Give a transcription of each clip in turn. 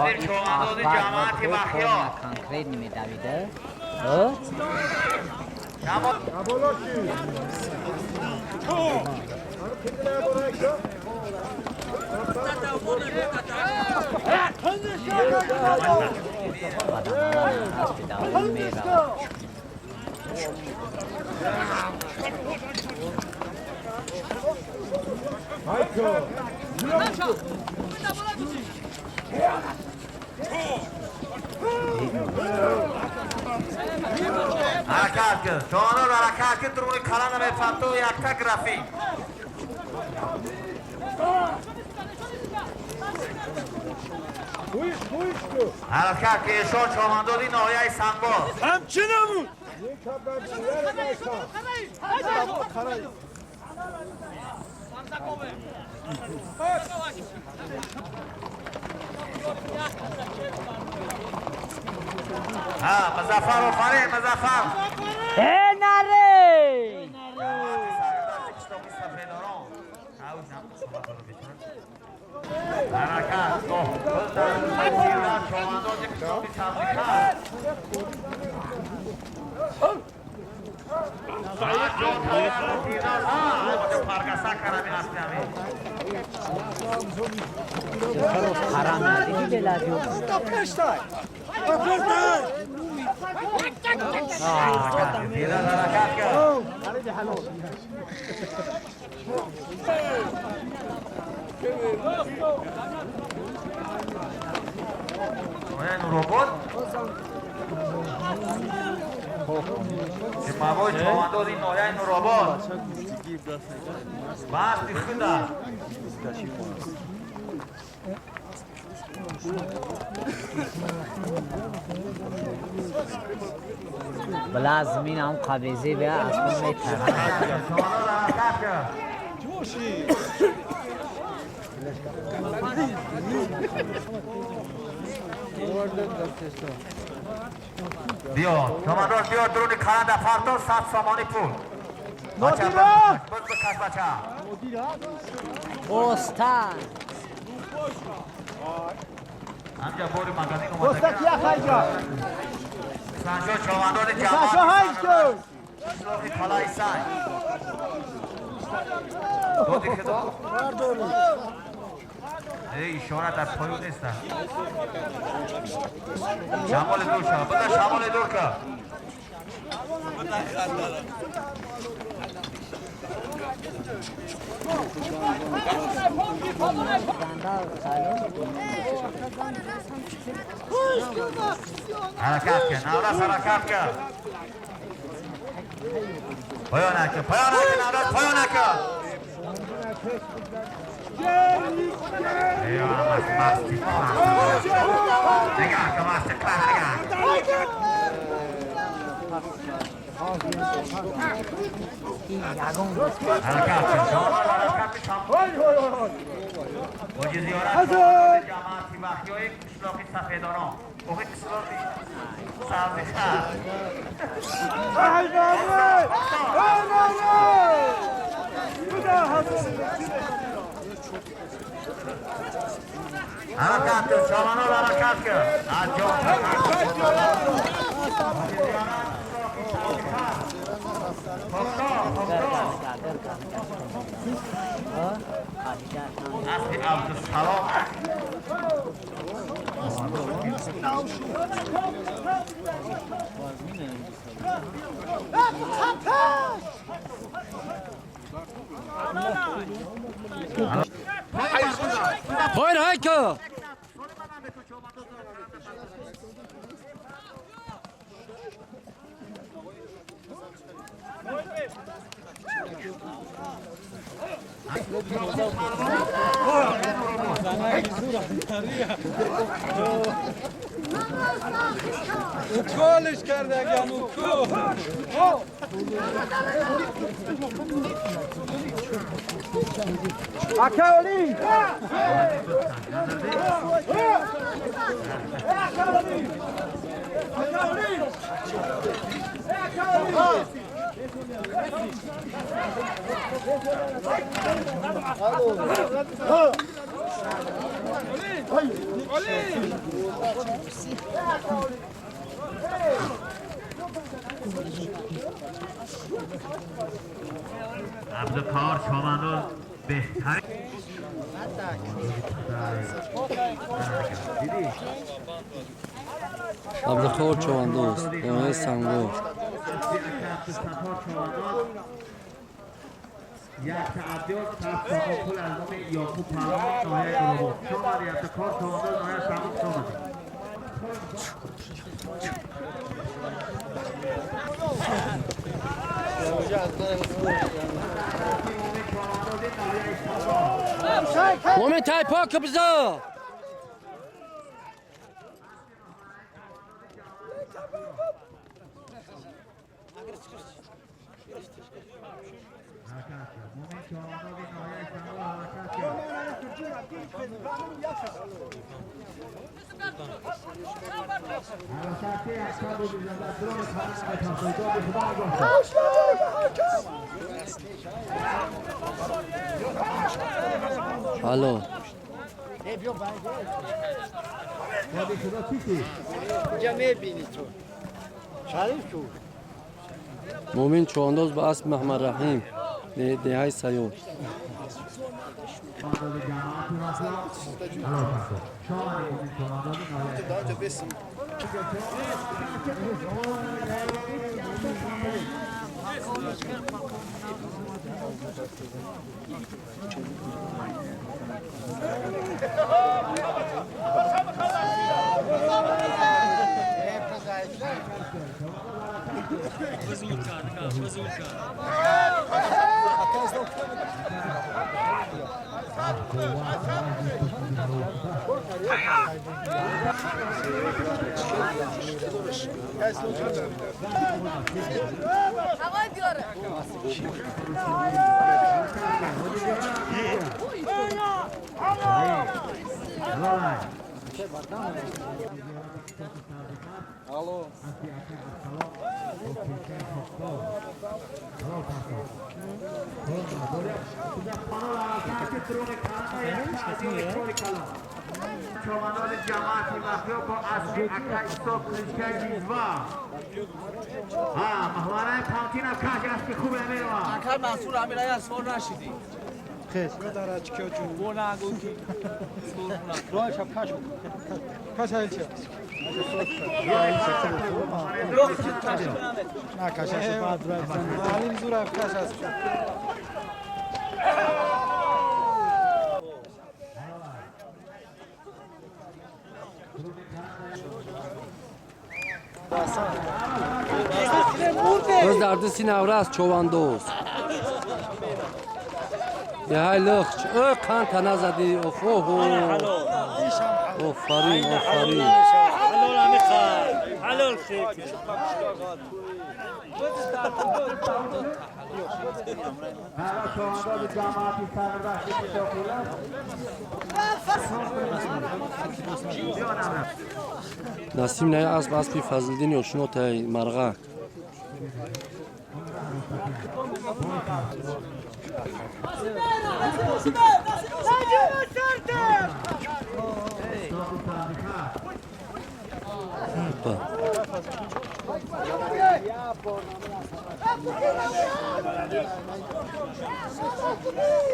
این اخبار رو کانکرید می‌دویده حرکت کرد جوانان حرکت کرد درون کلان به پرتو یک تک رفی حرکت که ایشان چامندادی ناحیه سنگباز همچه نمون ها مظفر و فری مظفر نره حرکت حرام ندیدی بلادیو وين روبوت؟ ما باید چوانده این نوعه این روبوت بس دیخونده بلا زمین هم قبیزی بیا اصلا میترم بیا کماندار بیا درون کلان در پرتو 100 سامانی پول بچه بکش بچه بوستان همجا بوری مگزین اومده بوستا کیا خیجا سنجو چوانده ساشا هایشتو شلوخی کلای سنگ دو دیگه دو اشاره در پایون نیست شمال دور شد بده شمال دور که حرکت کن نورس حرکت کن پایانه کن نورس پایانه کن نگاه که ماست کلاس حرکت کن موجی زیارت جماعتی بخیای کشلاقی سفیدانان اوه کشلاقی سبزی خر حرکت کن شامانو حرکت کن از جا اسم عبدالسلام خیر هایکا کالش کرده اگه اکاولی عبدالکار چوبندوز بهترین عبدالخور چواندوز نهایه سنگو یک تعدیات تفت پول از نام یاکوب پرواز نهایه گروه شما عبدالکار چوبندوز نهایه سنگو شما مومن تای پاک بزا الو اینجا میبینی تو شریف تو مومن چواندوز با اسم محمد رحیم دههای سیور Havay diyorum. Alô. چوبندان جماعتی مخلوق با اصلی اکای صبح کلیشکای میزوا محمانه پانتین هم کش است که خوبه میروان اکر مسئول امیرای اسفار نشیدی خیلی داره چی که جون گو نگو که راه شب کش کش هایل چه نه کش هست بعد راه معلیم زور هم کش هست روز دردسی نوره از چواندوز یه های لخش او کان تنه زدی اوف اوه اوفرین اوفرین حلال میخواد حلال خیلی چوبندان جماعتی سربستی نسیم نه اسب اسبی فضلدین یا شنو تای مرغه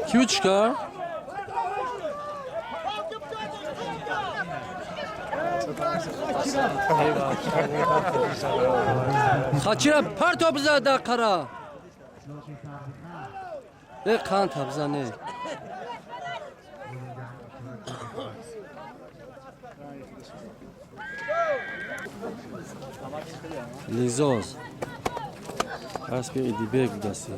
کیو چیکار؟ خاچیره پرتو بزده قرا به قان تبزنه لیزاز اسب ایدی بیگ دستی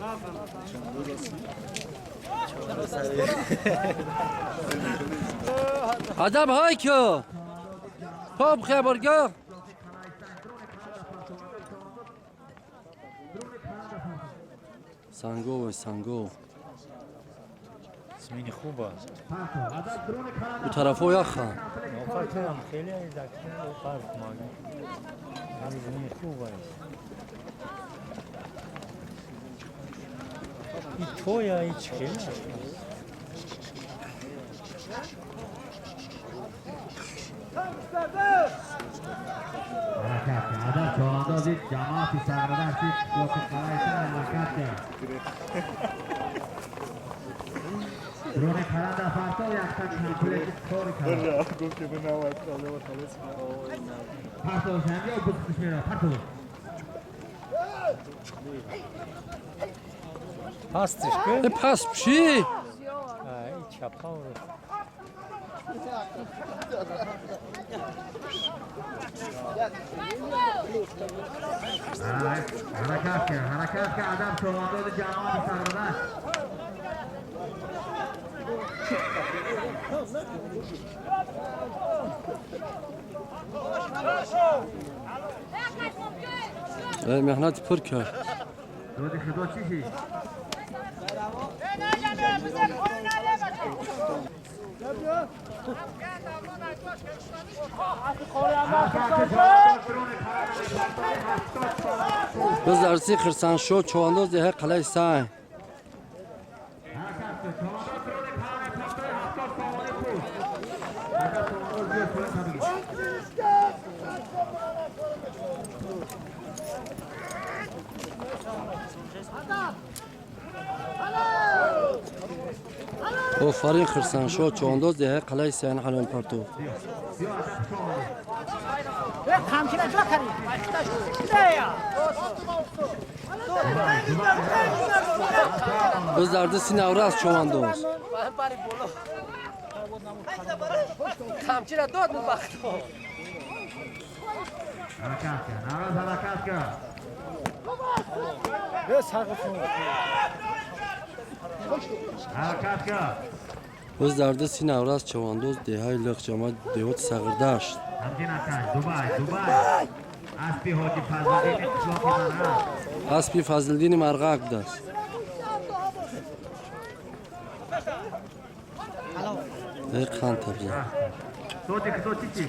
ادب های که پاپ خبرگاه سنگو و سنگو زمین خوب است او طرفو یخا نوفت هم خیلی از دکتر فرق مالی زمین خوب است این توی هیچ خیلی است عدم چواندازی جماعتی سرگردشتی یا که قرایتن حرکت کرد درون کرند افرطا یکتن کنکوله که کاری کرد گفت که به نوید ساله و خالص پرتو شنگی و بسکش میره پرتو پستش کن پس چی؟ این چپا رو حرکت که عدم چوانداز جماعتی سرگردشت مهنت پر کرد دودی خدا چی شی؟ بز درسی خرسان شد چوانداز ده قلعه سای آفرین خرسان شد چوانداز ده قلعه سای حلال پرتو همچنین جا کنی بز دردسی نوراز چوانداز همچین داد بود بختو حرکت کرد حرکت کرد بز دردسی نوراز چوانداز ده های لغ جماعت دیوت سغردشت همچین اکش دوبای اسبی حاجی فضلدین اطلاقی مرغب اسبی فضلدین مرغب دست یک خان تبزه صوتی که صوتی چی؟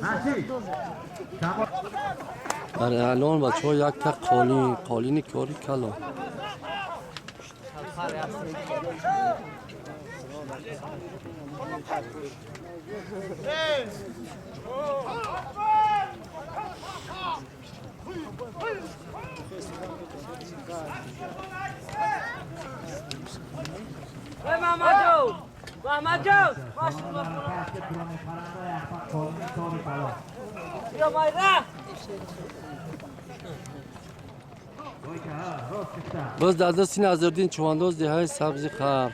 نشی؟ در اعلان بچه ها یک تک قالینی کاری کلا محمد جو یا مایره باز در دستی نظردین چوانداز ده های سبزی خر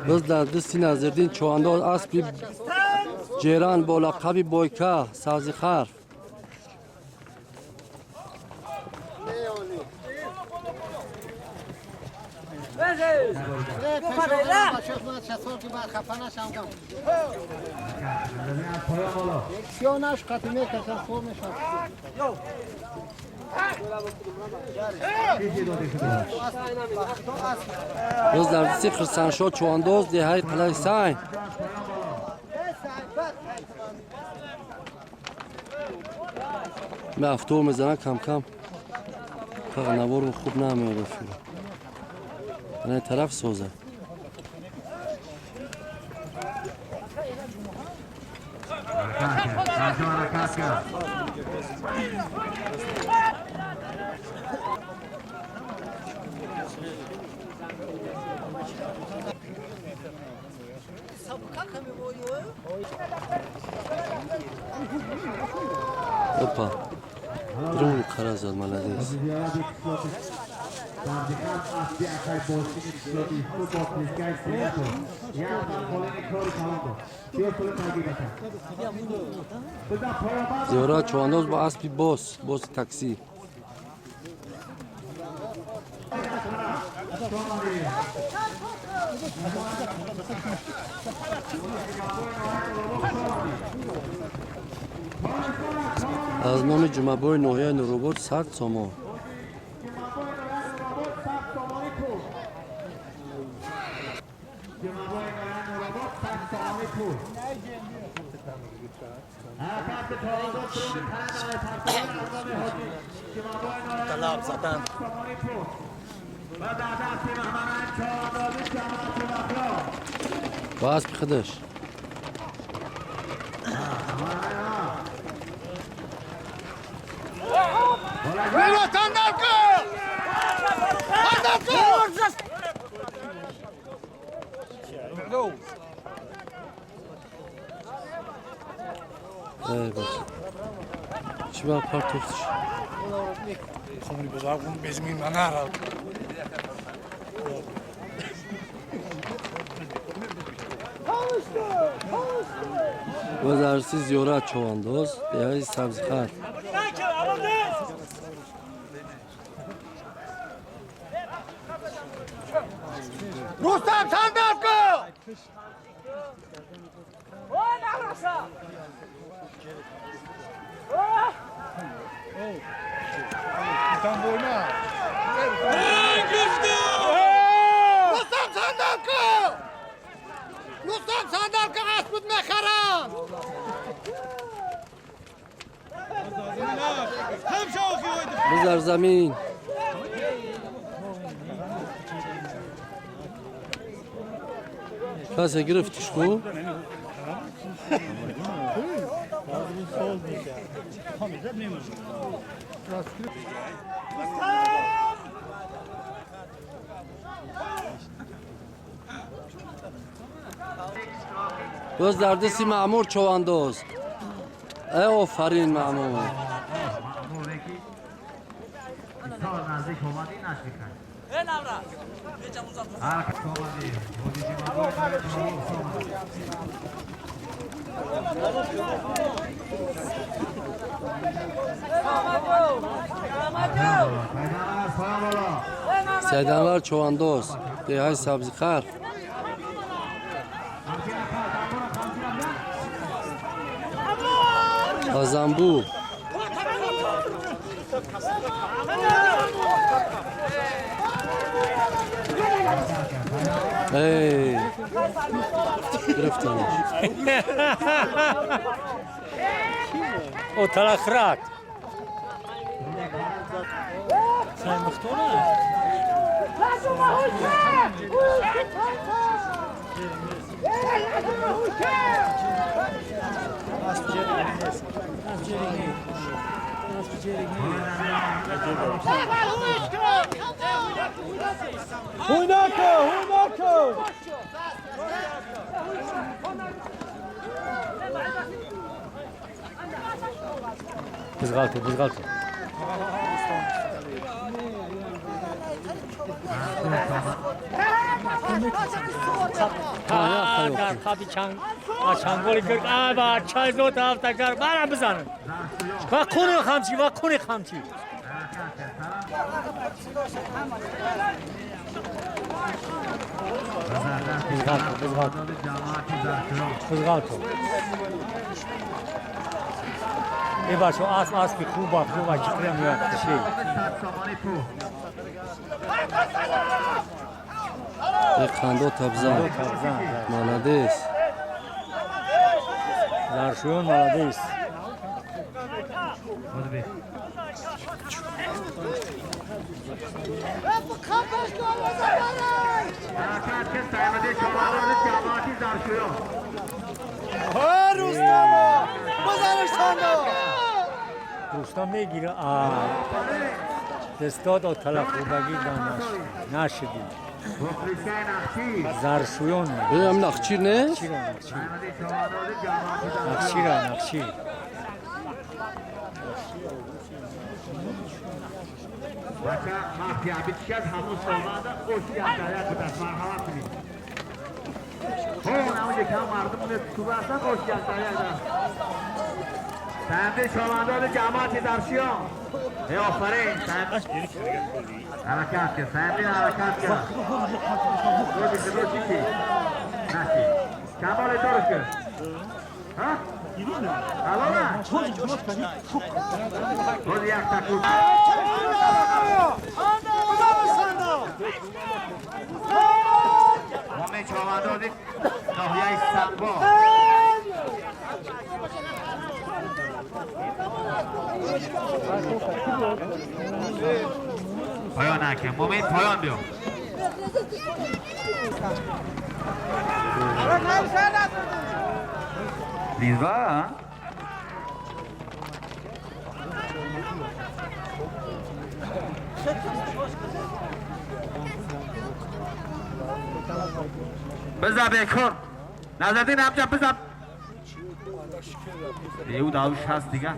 باز در دستی نظردین چوانداز اسبی جیران با لقب بویکا سبزی خر باز در دستی خرسان شد چوانداز ده های قلعه سای به افتو میزنه کم کم فقط نوار خوب نمیاد رفیق این طرف سوزه حرکت کرد Opa. Drugul karaz al malades. زیورا چوانداز با اسبی بوس تاکسی. از نام جمعبای نوحیه نوروباد 100 سامان. حرکت چهارده سرون تنه پاسدار اعظم حاجی شمابای طلاب زدن سامانی پوست و در دست مهمنان چهاردازی جماعت وفرا با اسب خودش ای باش چی با پارتوفتش خونی بزرگون بزمین من نرم گذرسی زیورا چواندوز دیگه سبز خط رستم صندوق کن رستم بوینا رستم صندوق کن رستم صندوق کن اسبود نخرم بذار زمین کسی گرفتش کو؟ دوست در دستی معمور چواندوز ای آفرین معمور مأمور یکی بسیار نزدیک اومدی نشد کرد حرکت اومدی حاجی شمابای سیدانوار چواندوز دیگه سبزی خر آزنبو ای گرفتنش او تلخرات سای مختونه بزغالتو بزغالتو در خوابی چنگولی کرد آبا چای زود هفته کرد برم بزنن و کنی خمچی و کنی خمچی بزغالتو ای باشو اسبی خوبه چطوری میاد چی یک خندو تبزن مالدیس زرشویون مالدیس حرکت که سیمده چماران جماعتی زرشویان رستم بزرش صندوق رستم میگیره دستاد و تلفوبگی دانش نشدی مخلصه نخچی زرشویون هم نخچیر نه؟ سیمده چماران جماعتی زرشویان نقشی بچه مافیا بیشتر همون سوماده اوشی ادعای کداست مرحمت کنید. اون همون یکم مردمون تو بستن اوشی ادعای دارن. سنده شماندار جماعت درشیان. ای آفرین حرکت که سنده حرکت که. رو بیشتر چی؟ نشی. کمال دارش که. ها؟ الان خود یک تکوت همه چهاندازی ناحیه سنبا پایان نکن مومن پایان بیو لیزوا بزن بکن نظردین همجا بزن او داوش هست دیگه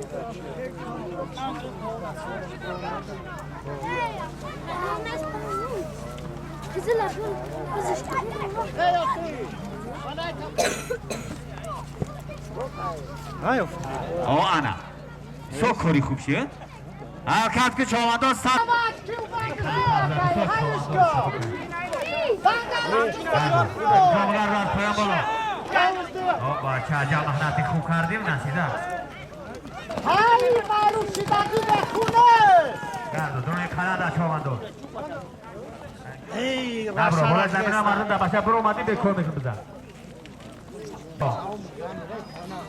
آه انا سو کاری خوب شد حرکت که چاوندان سب کامگر را پایان بالا بچه عجب محنتی خوب کردیم نسیده های معروف شدگی بخونه گردو درون کانادا چاوندان نبرو برای زمین ها مردم در بچه برو اومدی بکن میکن بزن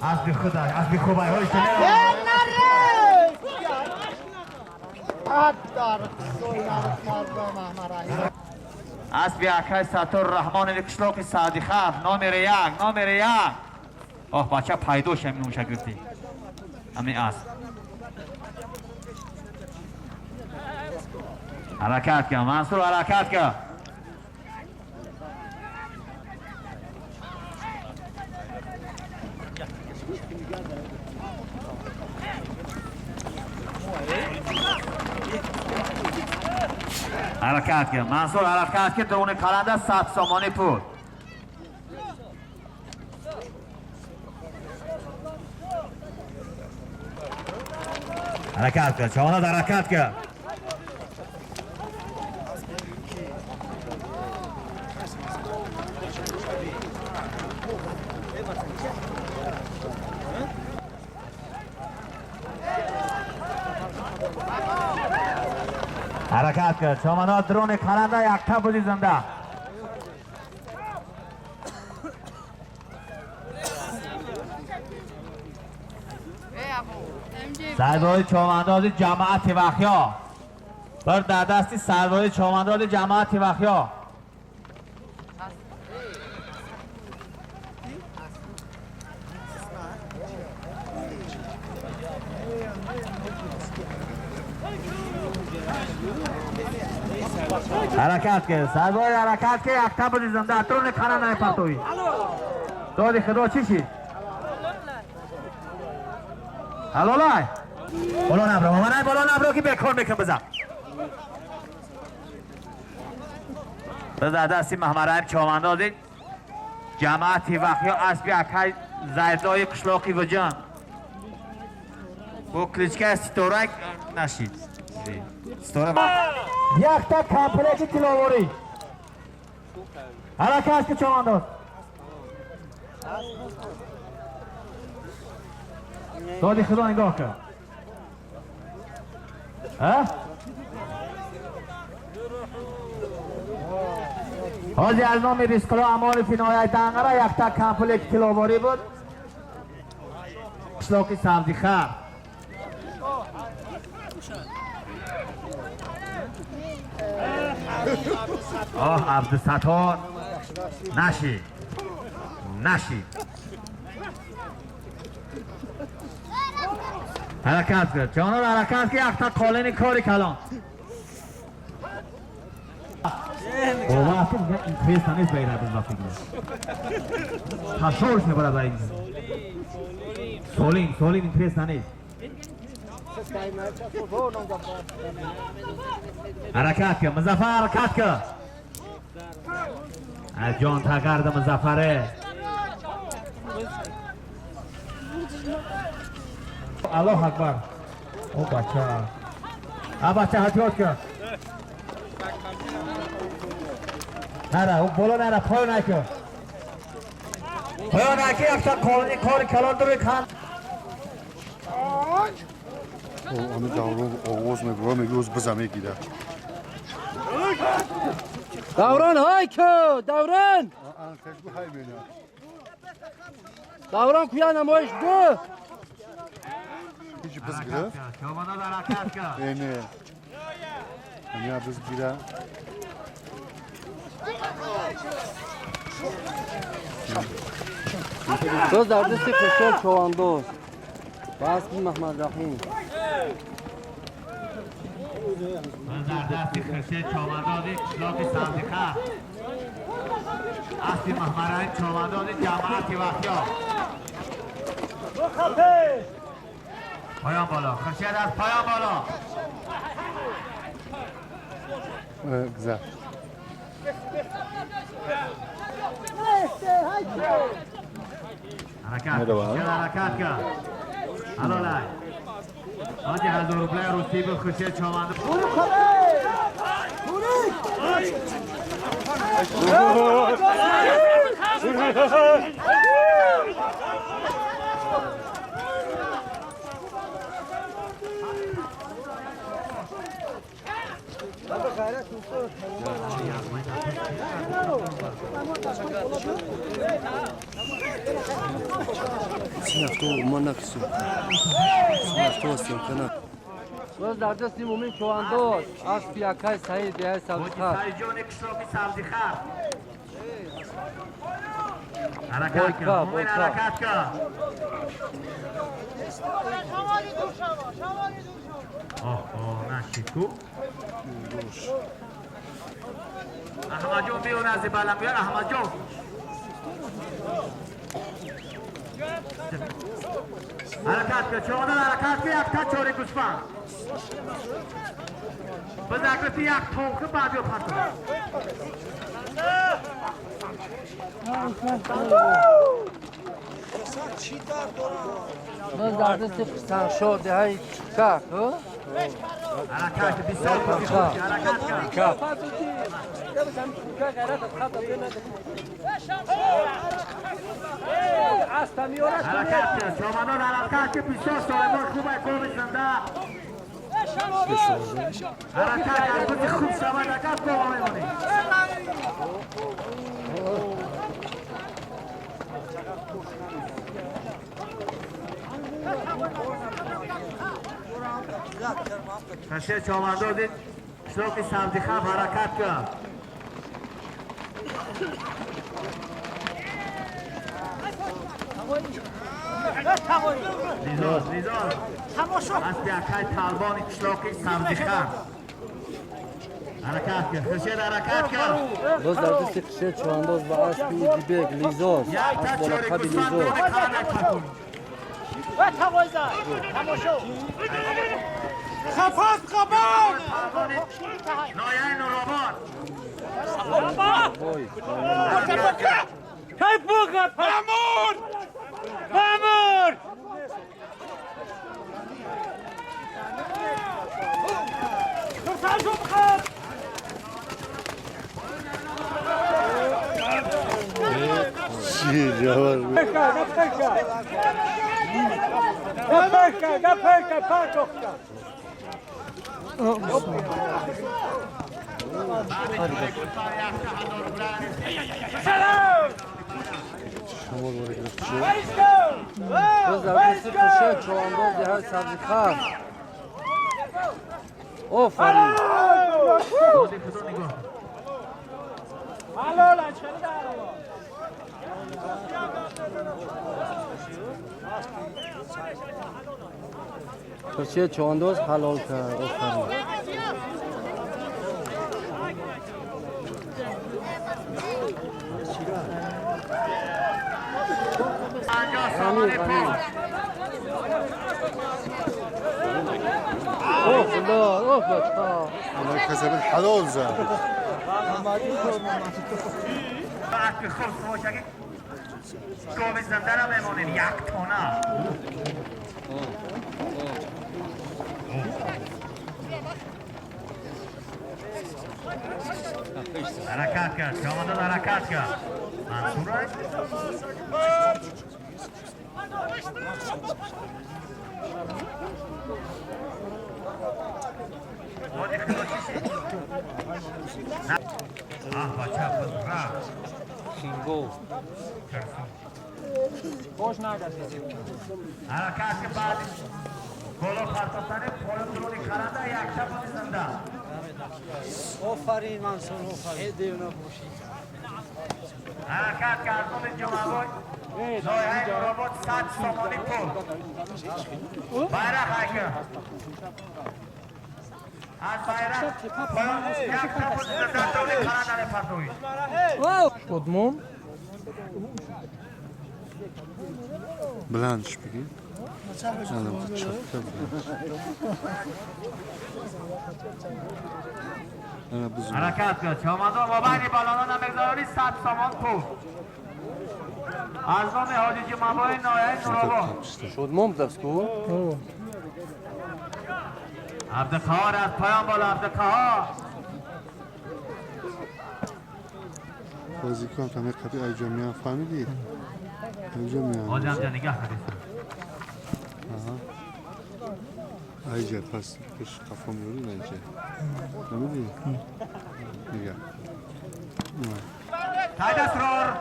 اسبی خدا اسبی خوبه های شنه اسبی اکای ساتور رحمان وکشلوک صادقه نامر یک آه بچه پایدوش همین اون شگرتی همین اسب حرکت کن منصور حرکت کن حرکت کن منصور حرکت کن درون کلنده 100 سامانی پول حرکت کن چواند حرکت کن حرکت کرد چامانا درون کلنده یک تا بودی زنده سرداری چاماندازی جماعت وخیا بر در دستی سرداری چاماندازی جماعت وخیا حرکت که سرداری حرکت که یک تا بودی زنده درون کلنده پرتوی دادی خدا چی شید؟ حلالای بالا نبرو مامانای بالا نبرو که بکن میکن بزن بزن دستی محمرایم چامندازی جماعتی وقتی اسبی اکای زیردای قشلاقی و جان با کلیچکه ستورک نشید یک تا کمپلیتی تلاواری حرکت که چامنداز دادی خدا نگاه کرد حاجی از نام ریسکلا امان فینای دنگره یک تا کمپلیت تلاواری بود قشلاقی سبزی خر آه عبدالستار نشی حرکت کرد جانور حرکت که یک تا کالین کاری کلان بابا اصلا این پریستا نیست باید از ما فکر تشارش میبرد باید سولین این پریستا نیست حرکت که مظفر حرکت که از جان تگرد مظفره الله اکبر او بچه حتیات که نره او بالا نره پای نکه یک تا کاری کلان دوی کن همه دوران آواز میگوه میگوز بزمه گیده دوران های که دوران کویا نمایش دو هیچی پس گرفت؟ اینه همین بز گیره باز در دست خوشحال چواندوز با اسب محمد رحیم در دست خرسه چومندازی کشلاک سبزیخه اسب محمد رحیم چومندازی جماعت وقتیا پایان بالا خرسه دست پایان بالا گذر حرکت خرسه حرکت کرد حلالای آجی هزار روبله روسی به خرسه چومنداز سنفتو ما نکسو سنفتو هستیم کنه باز در دست مومن چواندوز اسب یکای سعید دیهای سبزخر سایجون کشلاک سبزیخه حرکت کرد مومن حرکت کرد نشید کو احمد جون بیون از بالا بیار احمد جون حرکت کرد چومنداز حرکت کرد یک تا چوری گوسفند بزرگتی یک تونکه بعد یا پرتو باز در دست سرشو دیهای که حرکت بسیار خوبی حرکت کرد حرکت کرد چومنداز حرکت کرد بسیار سالمان خوبه قوم زنده حرکت کرد خوب شود اگر قوم میمونی خرسه چومنداز کشلاک سبزیخه حرکت کرد لیزاز از بیاکای طالبان کشلاک سبزیخه حرکت کرد خرسه حرکت کرد باز در دست خوشحال چواندوز با اسب دیبگ لیزوز یک تا اسب چوری مرکب گوسفند لیزوز دونه کار نکن خفاز قبال نایه نوراباد مامور مامور شیر جوار باز در دست خوشحال چواندوز دیهای سبزخر آفرین خوشحال چواندوز حلال کرد آفرین اوه خدا اوه بطا انا كسب الحلال زاد بعد که خود باشه گاو زنده را بمانیم یک تانه حرکت کرد چومنداز حرکت کرد منصور وادی خلاشیشی بچه رفت خینگو خوش نگرد حرکت که بعد بالا پرتافتن پایان درونی خرنده یک شب زنده آفرین منصور آفرین دیونا باشی حرکت کردن جمعوی لایه رابط 100 سامانی پول bayrak haykı az bayrak یک تا بود در دولی کانادا پرتوی کدوم بلندش بگی حرکت کرد چامدان مبانی بالانان مقداری 100 سامان پول از نام حاجی جمعوی نایه نوراباد کدوم دستگو عبدالقهار از پایان بالا عبدالقهار بازیکن همه قبی ایجامیان فهمیدی؟ ایجامیان حاجی همجا نگه کردید ایجا پس کش قفا میوری ایجا نمیدی؟ نگه تاید اسرار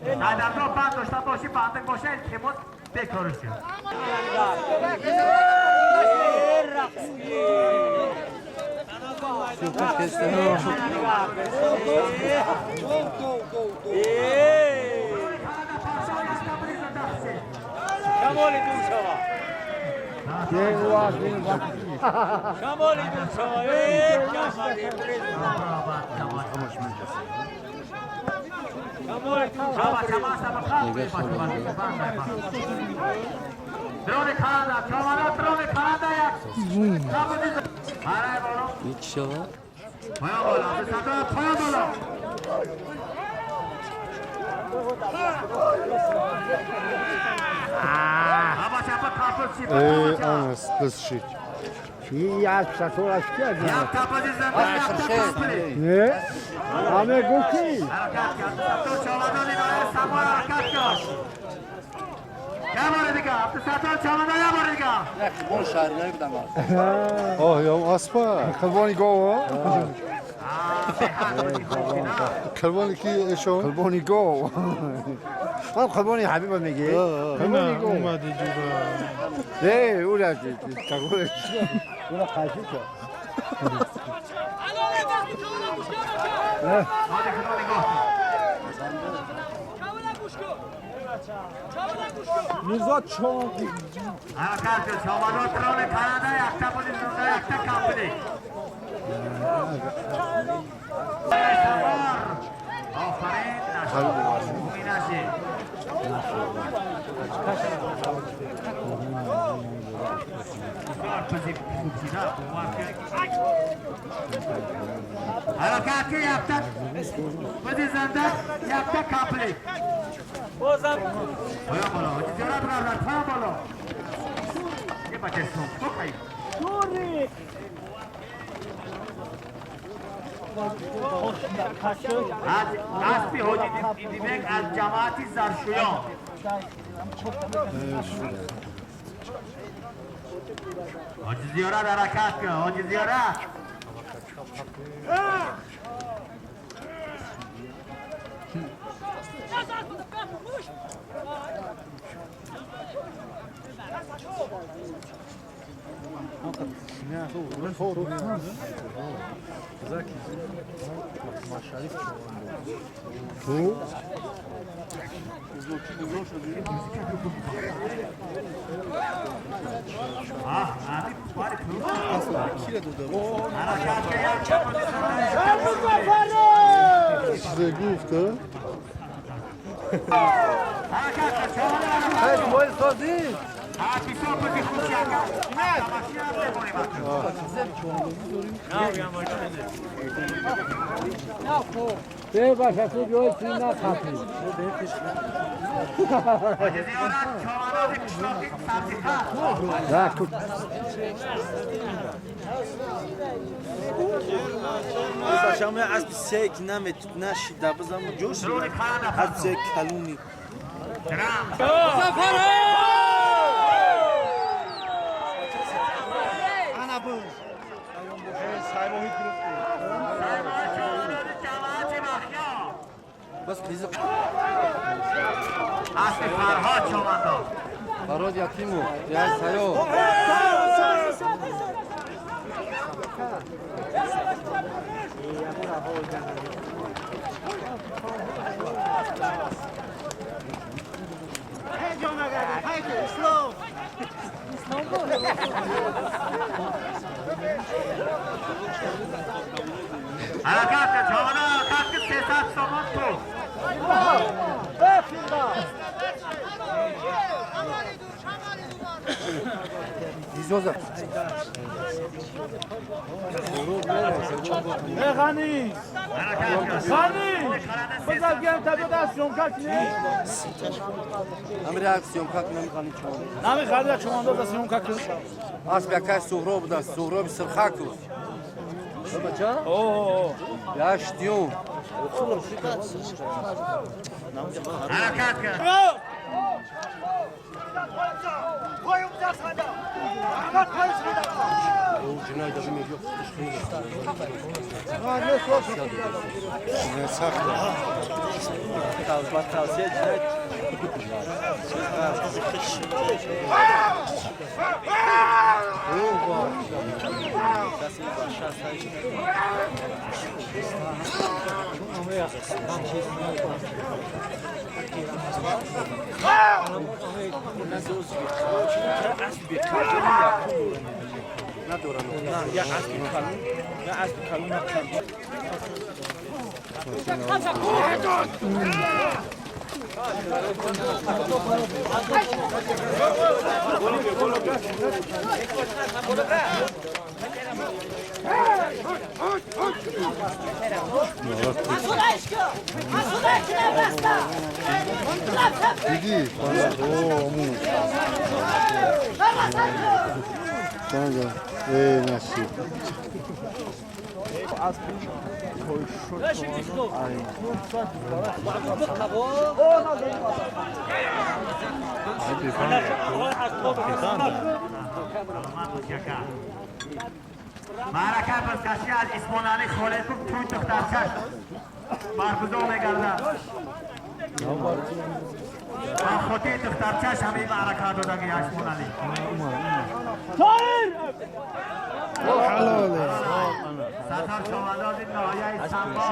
تاید اسرار بند داشته باشی بندک باشه التماس بکارش کرد کمالی دون شوا کمالی دون شوا درون کانادا چامانا درون کانادا یک برای بالا هیچ شوا پایان بالا به صدا پایان بالا اما چپا کافر چی آنس بس شیک یک شطور کرد یک تاپازی زنده یک تاپازی نه همه گوکی حرکت کرد تو چامدانی برای سمار حرکت کرد یه بار دیگه عبدالستار چامدان یه بار دیگه اون شهر نمیدم آه یا اسپا خلبانی گو کلبانی کی اشون؟ خلبانی گو خلبانی حبیبه میگه خلبانی گو اومدی جورا نه اولا تقولش اولا خشی شد میرزا چون حرکت کرد چامدان درون کانادا یک تاپازی زنده یک تا کامپلی آفرین نشد خوبی نشید حرکت که یک تا بزی زنده یک تا کامپلی بازم پایان بالا حاجی زیارت بردار پایان بالا یه بچه سوم تو خیلی از اسبی حاجی دیدیبک از جماعتی زرشویان حاجی زیارت حرکت کرد حاجی زیارت چیزه گفته؟ هی مویل سازی به باشه تو جای چی نخواهی نه تو Paşam ya az bir sek namet naş da bazam josh az sek kaluni ana bu بس بیزی اصلی فرهاد چومندان فراد یتیمو جای سیو حرکت جوانا حرکت 300 تومان تو دیزوزه غنی بذار گیم تبدیل از شمکت نیست همین اکسیون کات نمیخوانی چون نمی خرید شما دو شمکت از بیاکای سهراب بود سهراب سرخک بود بچا اوه یاشتیون حرکت کن او جنای دادم میگه نه سخته توصیه جنایت دیدی؟ امو سنگه ای نصیب معرکه بازگشتی از اسمانانی خالد بود توی دخترچش برگزار می‌گردد با خودی دخترچش همین معرکه دادن که اسمانانی حلاله سطر شمانداز ناحیه سنبا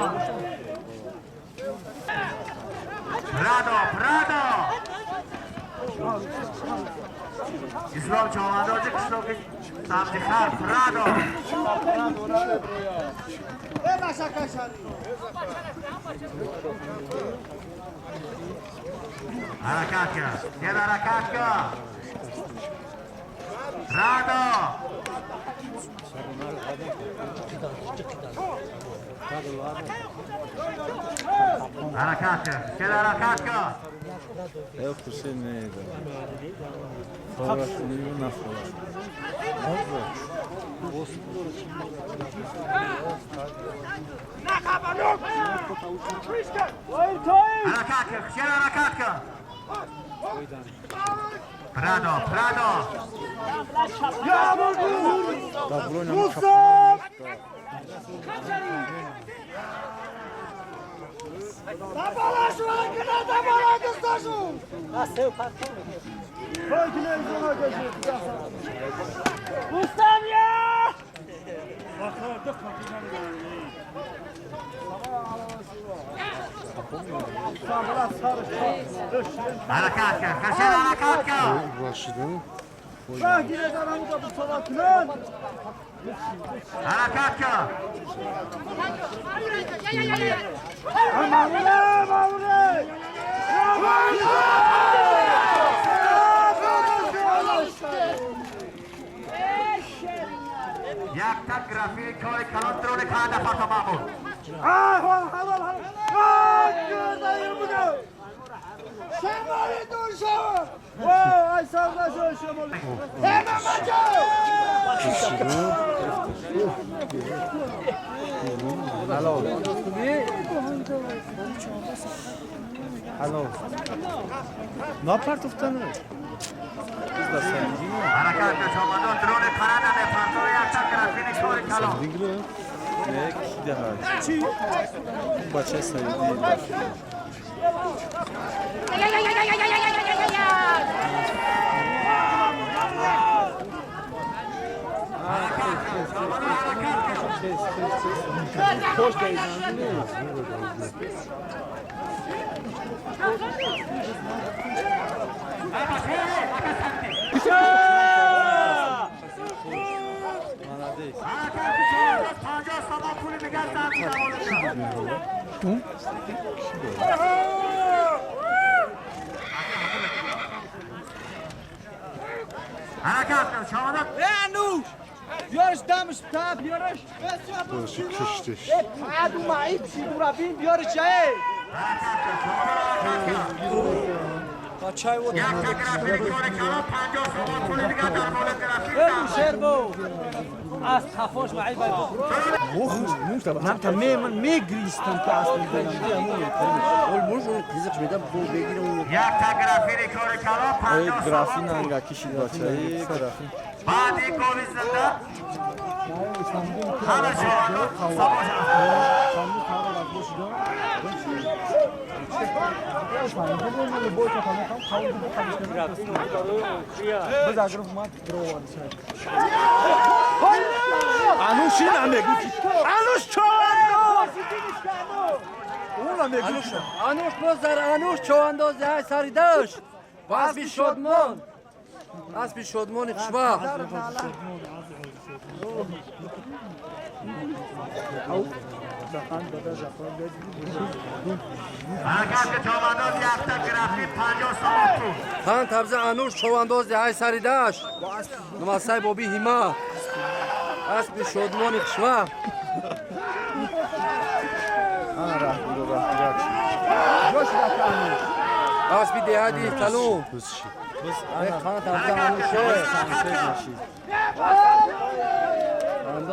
پرادو اسلام شمانداز قشلوک سبزی خر پرادو حرکت کن یه حرکت کن پرادو حرکت کن چه حرکت کن حرکت کن چه حرکت کن پرادو حرکت کن خشن حرکت کن راشدون حرکت کن یک تک گرافیک های کلان درون که هدف تا معمول شمالی دور شو وای سال نشو شمالی همه بچه حلو نپرتفتنه حرکت کن شمانداز درون کننده به پرتو یک تک گرافیک های کلان دیگه چی؟ بچه سعیدی حرکت کن شمادات انوش بیارش دمش تا بیارش باشه کشتش عدو معیب شی دورا بین بیارش جای با چای و یک تگرافی کار کلام 50 سوال پول دیگه در مورد گرافیک بگو شعر بو از تفاش معیب من تا من میگریستم که اصلا یک تگرافی کار کلام 50 گرافی سوال نانگا کشید بچه گرافی بعد این گولی زنده همه شمادات سباش انوش این هم بگو انوش انوش بزر انوش چوانداز های سری داشت و اسبی شدمان اسبی شدمان کشوا حرکت که چوبنداز یک تگرافی 50 سوال پول خان تبزه انوش چوانداز های سری داشت نماسای بابی هیما اسبی شدمان کشوا اسبی دهادی تلو خان تبزه انوشه خان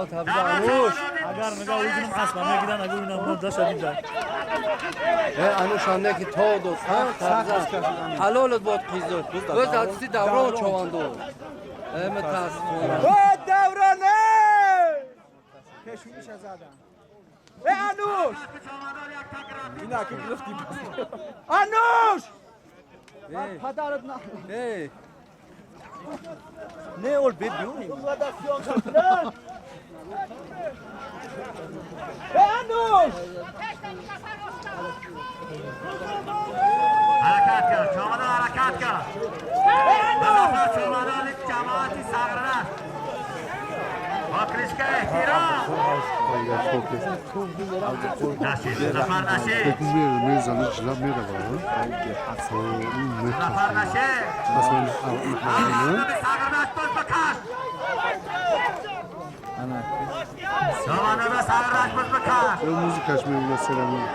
تبزه انوش اگر نگاه ویدیم اسب میگیرن اگر اینا من داشت دیدم انوش انده که تو دو تبزه حلالت بود قیزو بز دستی دوران چوانداز متاسفانه دورانه کشونیش زدم انوش اینا که گرفتی انوش پدرت نه نه اول بدونی انوش حرکت کن چوبنداز حرکت کن بزرگ چوبنداز یک جماعتی سررست با کریشک احترام نشید زفر نشید میزنه جلب میره برای زفر نشید اصلا این آقای سررست باز بکش چوبنداز سررست باز بکش موزیکش میبینه سرمون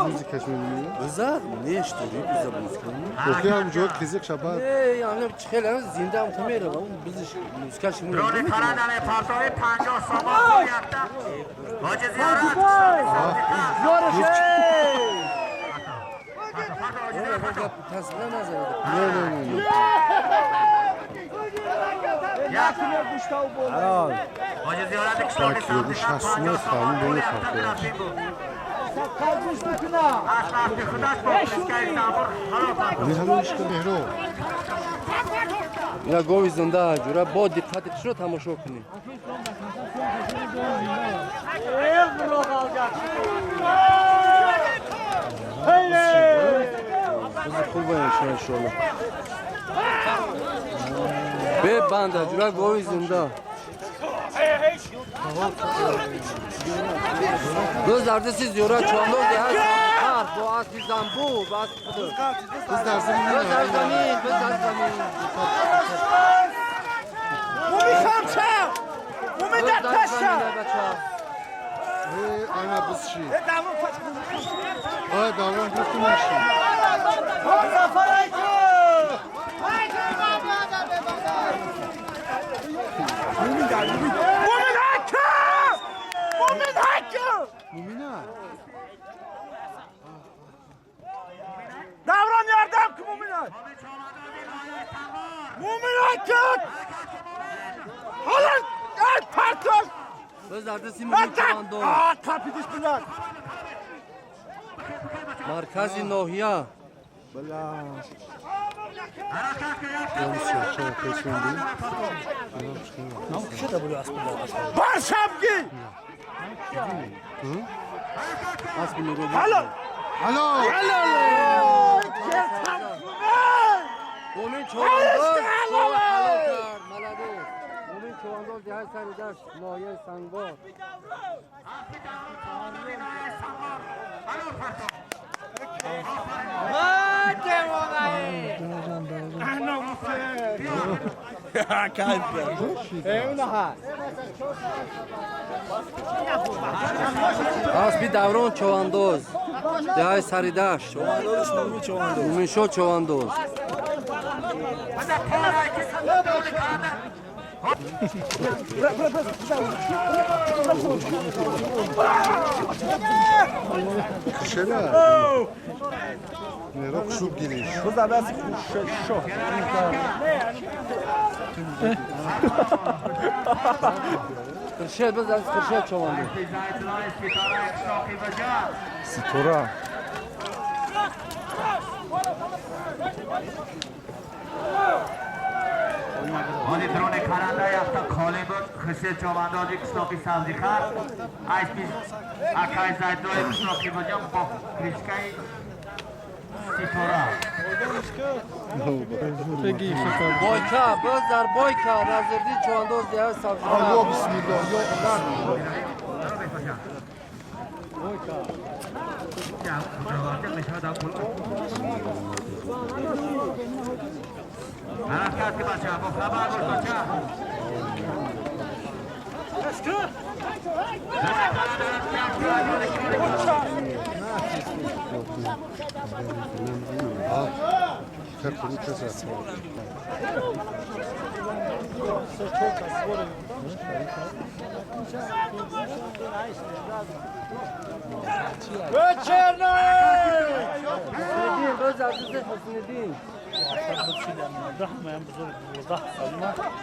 موزیکش میبینه بزر نیشتری بزر موسیقی بخی همونجا کزیک شبه یعنی خیلی زنده هم کمیره اون بزش موسیقیش میره درونی کارندن پالتوی 50 سوال پول یکتا حاج زیارت تصویر نزده نه حاج زیارت کشتاقی سمتی کن 50 سوال پول یکتا گرافی بود اشرافی خودش با کریشک استانبول خراب نه همونش که بهرو اینا گوی زنده جوره با دقتش رو تماشا کنی خوب باید انشالله به بنده جوره گوی زنده دوست درده سی زیوره چوانداز ده هست خرد با اسبی زنبو با اسبی خودو biz در زمین بز در زمین بز در زمین مومی خمسه مومی در تشم aynen biz şey. دمون Ay davran gittim şey. zafer ayçı Mumin hakkı! Mumin hakkı! Mumina. Davran yardım ki Mumin'e! Mumin hakkı! Alın! El partos! بزرده سی مومی چوانداز Kapı düşkünler! مرکز ناحیه Başamki! Halo! Onun çoğundoz çoğu halal kar, maladoz. Onun çoğundoz diğer sarıdaş, noye sango. Az bir davron çoğundoz. Diğer sarıdaş. Umin şo çoğundoz. Kışela. Nero kuşup giriş. Kızlar ben şu. Kırşel biz az kırşel çoğundoz. Sitora. حالی درون کرنده یافتا خالی بود خسیل چوماندازی کشناکی سبزی خر ایس پیش اکای زاید دوی کشناکی بجام با کریشکای سیتورا Boyka, bizler boyka, razırdı çoğundoz diğer savcılar. Allah bismillah. حرکت که بچه با خبر بود بچه Hepsini keser. Hüsnüddin, biz azizde Hüsnüddin.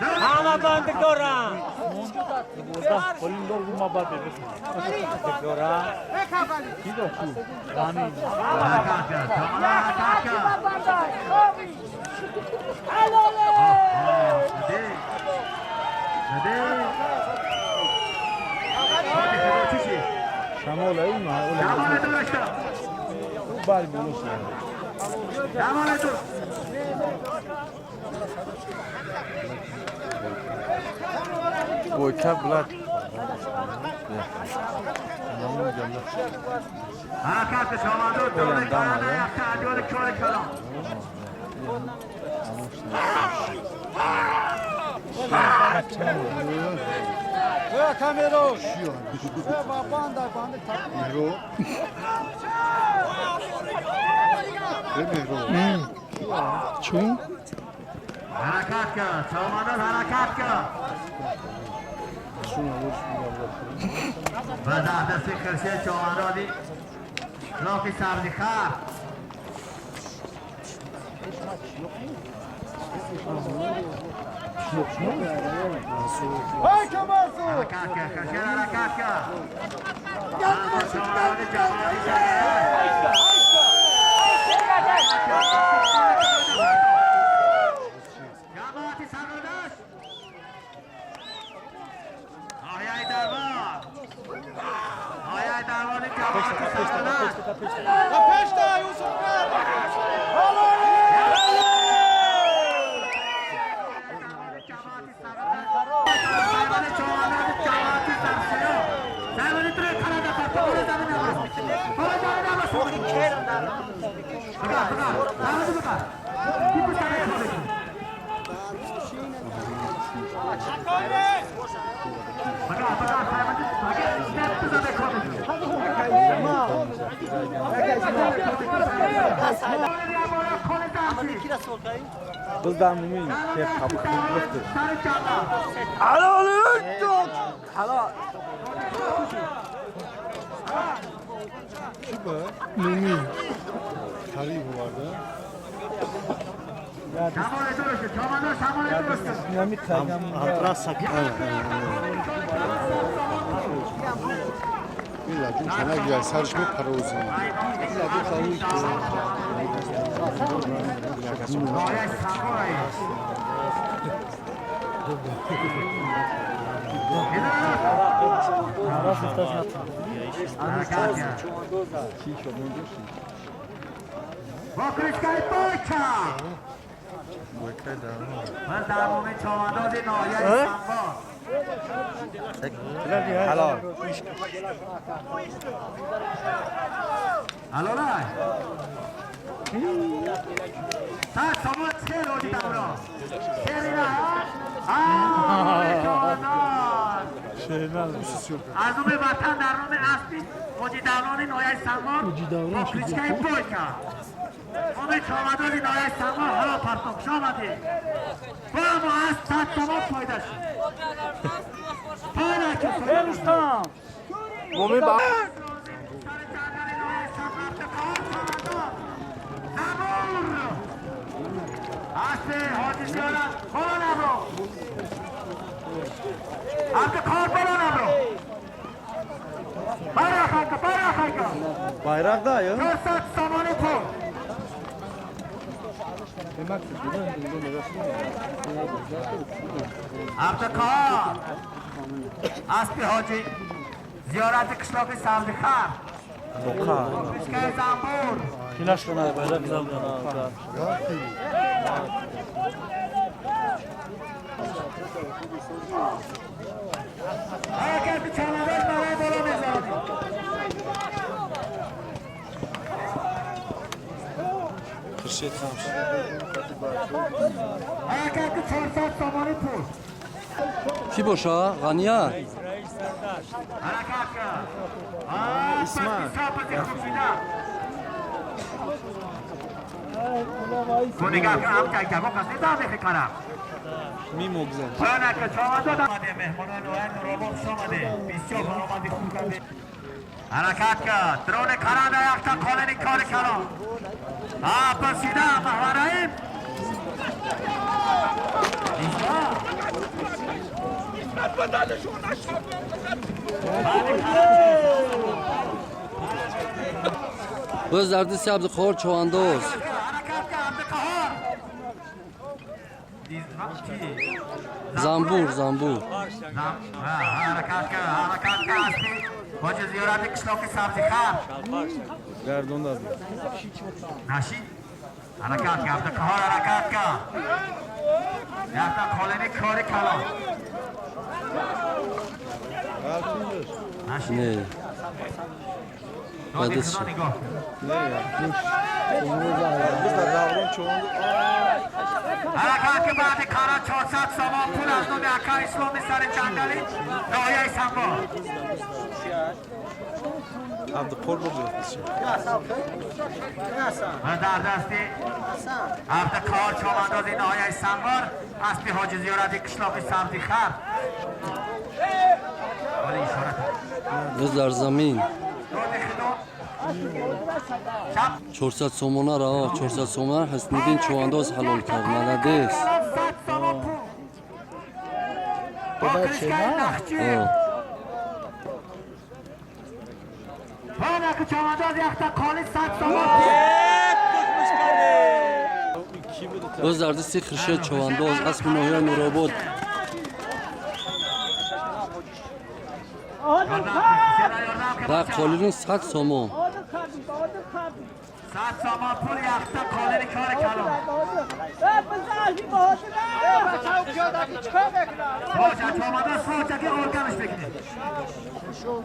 همه بند دارم بوده کلین دور ما بعد ببینیم دارم کی داشتی دانی شمال این ما بال بولوس Boyka bular. حرکت شما دو دور کرنده یافتا عدیال کار کلام Kamera. Mehro. Mehro. چون؟ حرکت کرد شما دو حرکت کرد و دستی کرشه چوانرادی راکی سبزی خر حرکت کرد کرشه حرکت کرد چوانرادی جماعتی جماعتی سرودش آیای دربار آیای دربار جماعتی سرودش Biz de mümin. Hep kabuk kılıktır. Mümin. Tarihi vardı. Dinamit kaygan. Hatıra sakın. بیلا جون چنگ یا سرش می پروزی نایه سامورایی با کریشکای بایکا من در مومن چوانداز نایه سامور حلال الو رای ساعت سامور چه رو دیدم رو چه رینا مومن چوانداز از اون وطن در نام اصلی مجیدالان نایه سامور با کریشکای بایکا مومن چوانداز نایه سامور حالا پرتوکش آمده با ما از ساعت سامور پایده شد پایده که سامور مومی با آسته حاجی زیارت برو نبرو آسته کار برو نبرو برای خلقه bayrak da ya. فرصت سامان پول آسته کار آسته حاجی زیارت کشلاق سبزیخر کشکه زنبور Kinaş kanal bayrak güzel kanal. حرکت چمدان برای بالا نظامی حرکت 400 سامانی پول کی باشه؟ غنیه؟ حرکت کرد اسمان تو نگاه که هم که با کسی داده کنم میموگزن پایانه که چمدان آمده مهمانان نوهر نورابان شامده بسیار برآمده خوب کرده حرکت کرد درون کرانده یکتا کالنی کار کلان بسیده محوراییم باز درد سبز خور چواندوز زنبور حرکت کرد هستی باجه زیارت کشلاق سبزی خر گردون دادی نشید حرکت کرد کار حرکت کرد یکتا کالنی کار کلان نشید نه دادی بدش خدا نگاه حرکت که بعد کارا 400 سامان پول از نوم اکا اسلامی سر جنگلی نایه سنبا Abdü kol buluyor. و در دستی هفته کار چوماندازی نهایه سنبار اسبی حاجی زیارتی کشلاقی سبزی خر ولی اشارت باز در زمین دادی خدا 400 سومونه را 400 سومونه حسنیدین چواندوز حلال کرد ملدیس 100 سامان پول با کرشکای نخچی هانه که چومانداز یختا کالی 100 سامان پول باز در دستی خرشید چواندوز اسم نویه نورابود در قالین 100 سومون 100 سامان پول یختا کالینی کار کلان سوچه چومانداز سوچه که ارگانش بگیره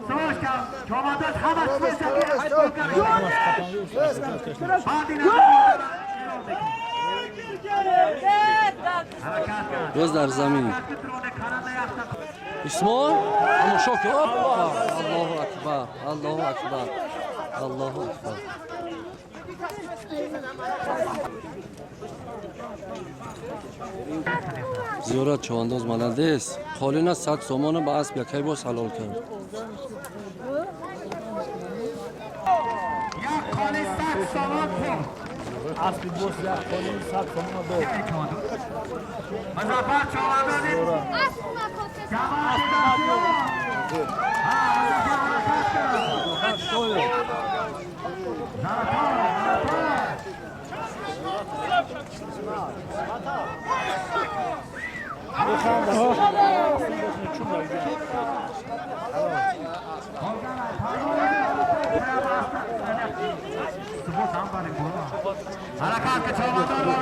سوچه چومانداز همه سوچه که ارگانش بگیره بعدی باز در زمین اسمان اما شاک الله اکبر الله اکبر الله اکبر زیارت چوانداز ملندس قالین 100 سومان با اسب یکی باز حلال کرد یک کالی 100 سامان پول Asli boş ya. Kolun sat sonuna doğru. مظفر چوماندازی جماعت دستیار مظفر حرکت کرد حرکات که چوبندان